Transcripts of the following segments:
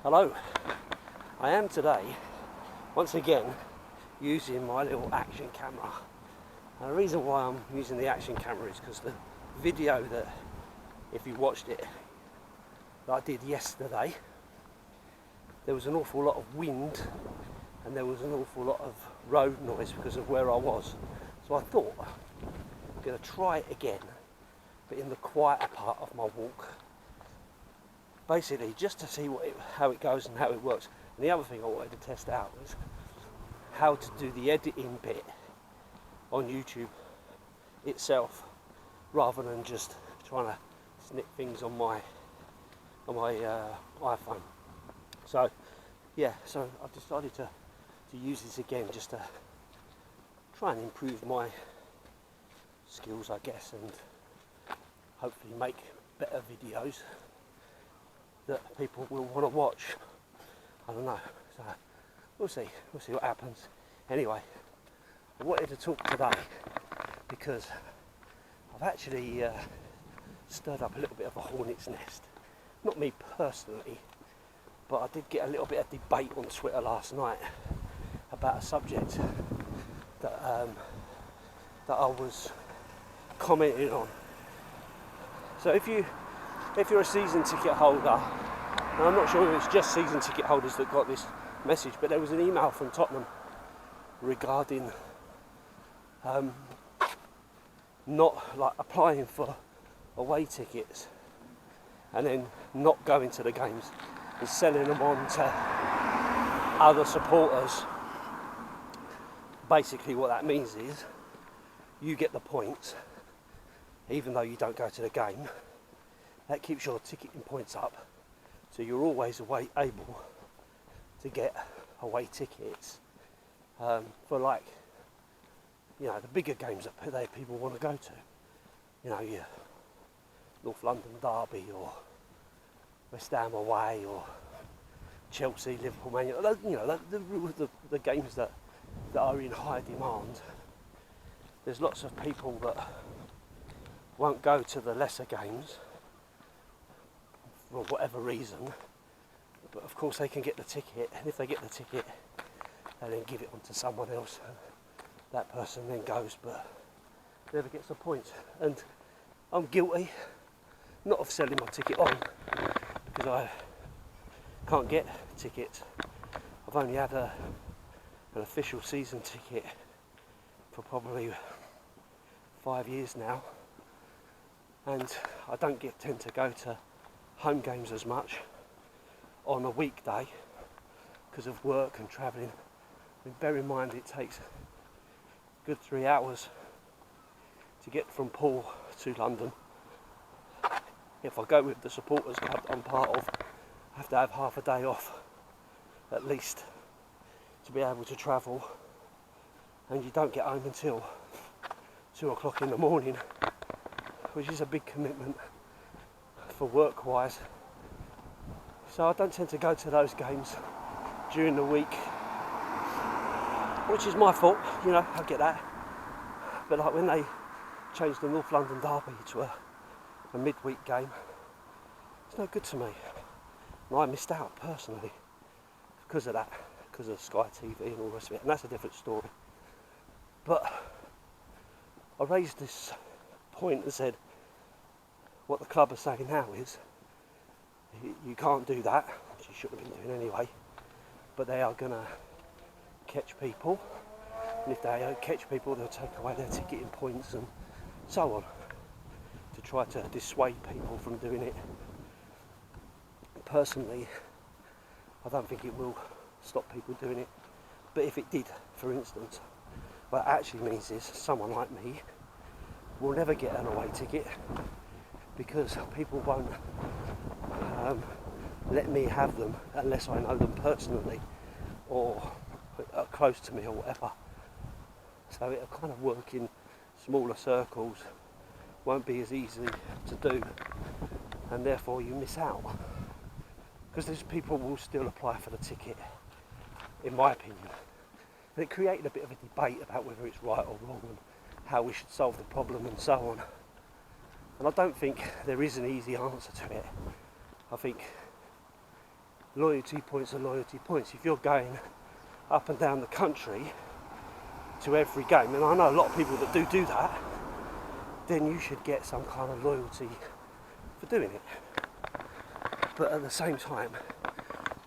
Hello, I am today once again using my little action camera. And the reason why I'm using the action camera is because the video that, if you watched it, that I did yesterday, there was an awful lot of wind and there was an awful lot of road noise because of where I was. So I thought I'm going to try it again, but in the quieter part of my walk. Basically, just to see how it goes and how it works. And the other thing I wanted to test out was how to do the editing bit on YouTube itself, rather than just trying to snip things on my iPhone. So yeah, so I've decided to use this again just to try and improve my skills, I guess, and hopefully make better videos that people will want to watch. I don't know, so we'll see what happens. Anyway, I wanted to talk today because I've actually stirred up a little bit of a hornet's nest. Not me personally, but I did get a little bit of debate on Twitter last night about a subject that I was commenting on. So if you're a season ticket holder, and I'm not sure if it's just season ticket holders that got this message, but there was an email from Tottenham regarding not like applying for away tickets and then not going to the games and selling them on to other supporters. Basically what that means is you get the points even though you don't go to the game. That keeps your ticketing points up, so you're always able to get away tickets for, like, you know, the bigger games that people want to go to. You know, your North London derby or West Ham away or Chelsea, Liverpool, Man United. You know, the games that are in high demand. There's lots of people that won't go to the lesser games for whatever reason, but of course they can get the ticket, and if they get the ticket they then give it on to someone else, and that person then goes but never gets the points. And I'm guilty not of selling my ticket on because I can't get tickets. I've only had an official season ticket for probably 5 years now, and I don't tend to go to home games as much on a weekday because of work and travelling. I mean, bear in mind it takes a good 3 hours to get from Poole to London. If I go with the supporters club I'm part of, I have to have half a day off at least to be able to travel, and you don't get home until 2 o'clock in the morning, which is a big commitment for work wise. So I don't tend to go to those games during the week, which is my fault, you know, I get that. But like when they changed the North London derby to a midweek game, it's no good to me. And I missed out personally because of that, because of Sky TV and all the rest of it, and that's a different story. But I raised this point and said what the club are saying now is you can't do that, which you shouldn't have been doing anyway, but they are going to catch people, and if they don't catch people they'll take away their ticketing points and so on, to try to dissuade people from doing it. Personally, I don't think it will stop people doing it, but if it did, for instance, what it actually means is someone like me will never get an away ticket because people won't let me have them unless I know them personally or are close to me or whatever. So it'll kind of work in smaller circles, won't be as easy to do, and therefore you miss out. Because these people will still apply for the ticket, in my opinion. And it created a bit of a debate about whether it's right or wrong and how we should solve the problem and so on. And I don't think there is an easy answer to it. I think loyalty points are loyalty points. If you're going up and down the country to every game, and I know a lot of people that do that, then you should get some kind of loyalty for doing it. But at the same time,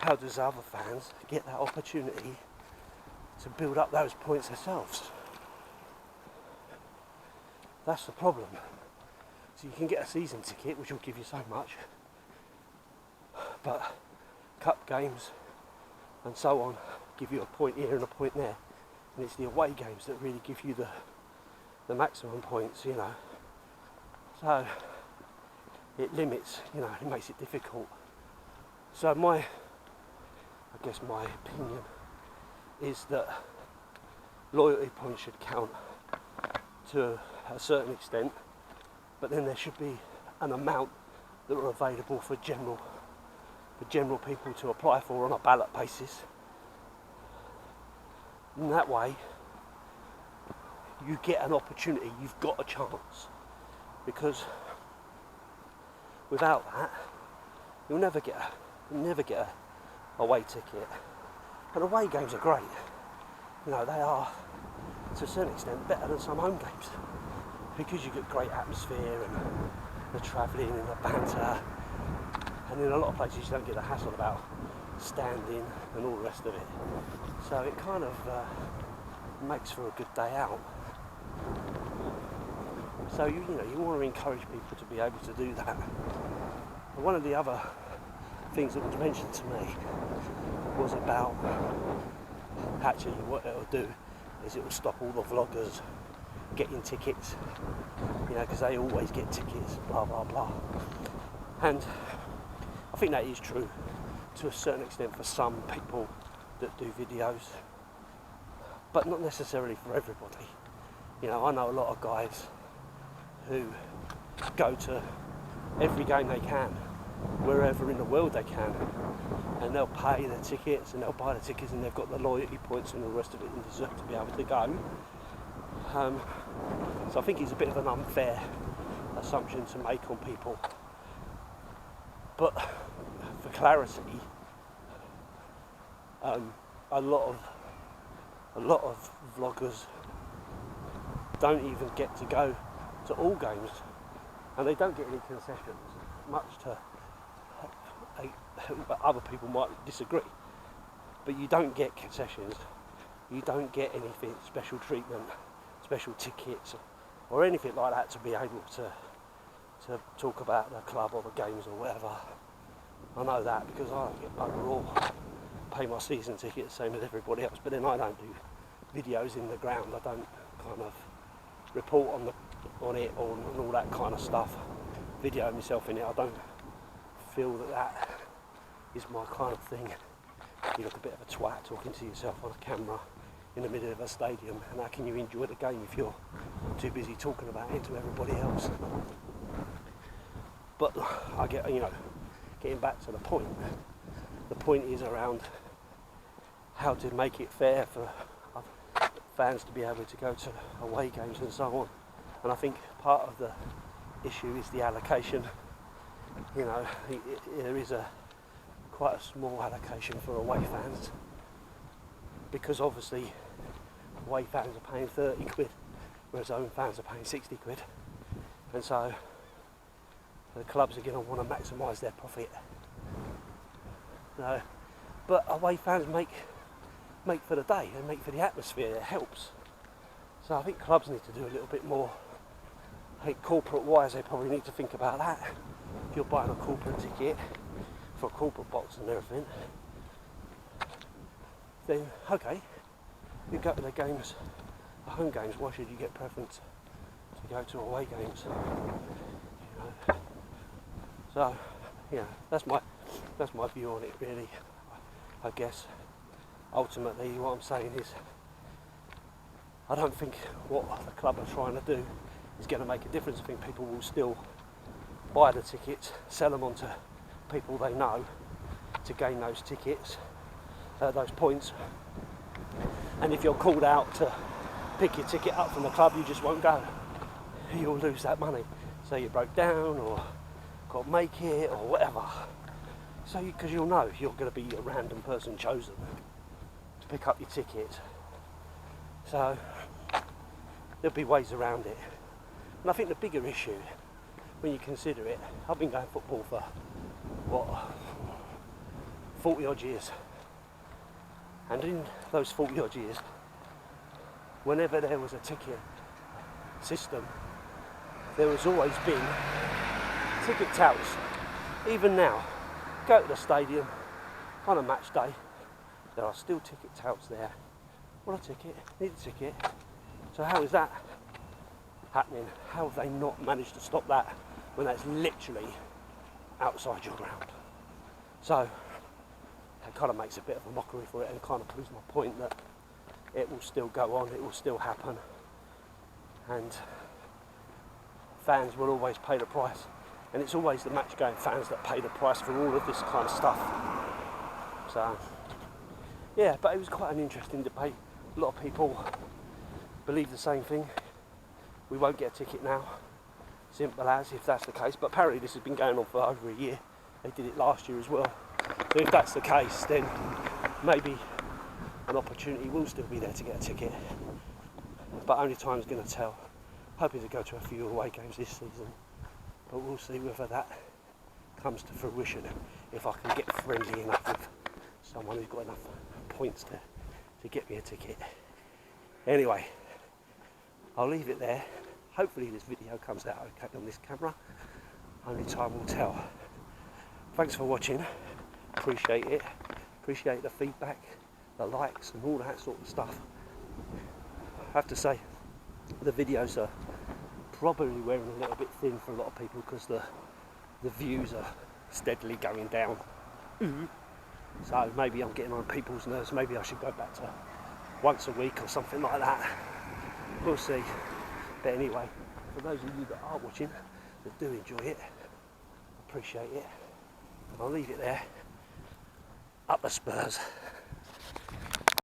how does other fans get that opportunity to build up those points themselves? That's the problem. So you can get a season ticket, which will give you so much, but cup games and so on give you a point here and a point there, and it's the away games that really give you the maximum points, you know. So it limits, you know, it makes it difficult. So my opinion is that loyalty points should count to a certain extent, but then there should be an amount that are available for general people to apply for on a ballot basis. In that way, you get an opportunity, you've got a chance, because without that, you'll never get a away ticket. And away games are great. You know, they are, to a certain extent, better than some home games, because you get great atmosphere and the travelling and the banter, and in a lot of places you don't get the hassle about standing and all the rest of it. So it kind of makes for a good day out. So you want to encourage people to be able to do that. And one of the other things that was mentioned to me was about, actually what it'll do is it will stop all the vloggers getting tickets, you know, because they always get tickets, blah blah blah. And I think that is true to a certain extent for some people that do videos, but not necessarily for everybody. You know, I know a lot of guys who go to every game they can, wherever in the world they can, and they'll pay their tickets and they'll buy the tickets, and they've got the loyalty points and all the rest of it and deserve to be able to go. So I think it's a bit of an unfair assumption to make on people. But for clarity, a lot of vloggers don't even get to go to all games, and they don't get any concessions, much to other people might disagree, but you don't get concessions, you don't get anything, special treatment, special tickets or anything like that to be able to talk about the club or the games or whatever. I know that because I overall pay my season ticket the same as everybody else, but then I don't do videos in the ground, I don't kind of report on it or and all that kind of stuff, video myself in it. I don't feel that is my kind of thing. You look a bit of a twat talking to yourself on a camera in the middle of a stadium, and how can you enjoy the game if you're too busy talking about it to everybody else? But I get, you know, getting back to the point is around how to make it fair for fans to be able to go to away games and so on. And I think part of the issue is the allocation. You know, there is quite a small allocation for away fans, because obviously away fans are paying 30 quid, whereas home fans are paying 60 quid. And so the clubs are going to want to maximise their profit. But away fans make for the day, they make for the atmosphere, it helps. So I think clubs need to do a little bit more. I think corporate wise they probably need to think about that. If you're buying a corporate ticket for a corporate box and everything, then okay, you go to the games, the home games, why should you get preference to go to away games? You know? So, yeah, that's my view on it really. I guess ultimately what I'm saying is I don't think what the club are trying to do is going to make a difference. I think people will still buy the tickets, sell them on to people they know to gain those tickets, those points. And if you're called out to pick your ticket up from the club, you just won't go. You'll lose that money. So you broke down or can't make it or whatever. So, because you'll know you're going to be a random person chosen to pick up your ticket. So, there'll be ways around it. And I think the bigger issue, when you consider it, I've been going football for, 40 odd years. And in those 40 odd years, whenever there was a ticket system, there has always been ticket touts. Even now, go to the stadium on a match day, there are still ticket touts there. Want a ticket? Need a ticket? So how is that happening? How have they not managed to stop that when that's literally outside your ground? So it kind of makes a bit of a mockery for it and kind of proves my point that it will still go on, it will still happen, and fans will always pay the price. And it's always the match-going fans that pay the price for all of this kind of stuff. So, yeah, but it was quite an interesting debate. A lot of people believe the same thing. We won't get a ticket now. Simple as, if that's the case. But apparently this has been going on for over a year. They did it last year as well. So if that's the case, then maybe an opportunity will still be there to get a ticket. But only time's going to tell. Hoping to go to a few away games this season. But we'll see whether that comes to fruition, if I can get friendly enough with someone who's got enough points to get me a ticket. Anyway, I'll leave it there. Hopefully this video comes out okay on this camera. Only time will tell. Thanks for watching. Appreciate it. Appreciate the feedback, the likes and all that sort of stuff. I have to say, the videos are probably wearing a little bit thin for a lot of people because the views are steadily going down. So maybe I'm getting on people's nerves. Maybe I should go back to once a week or something like that. We'll see. But anyway, for those of you that are watching, that do enjoy it, appreciate it. I'll leave it there. Up the Spurs.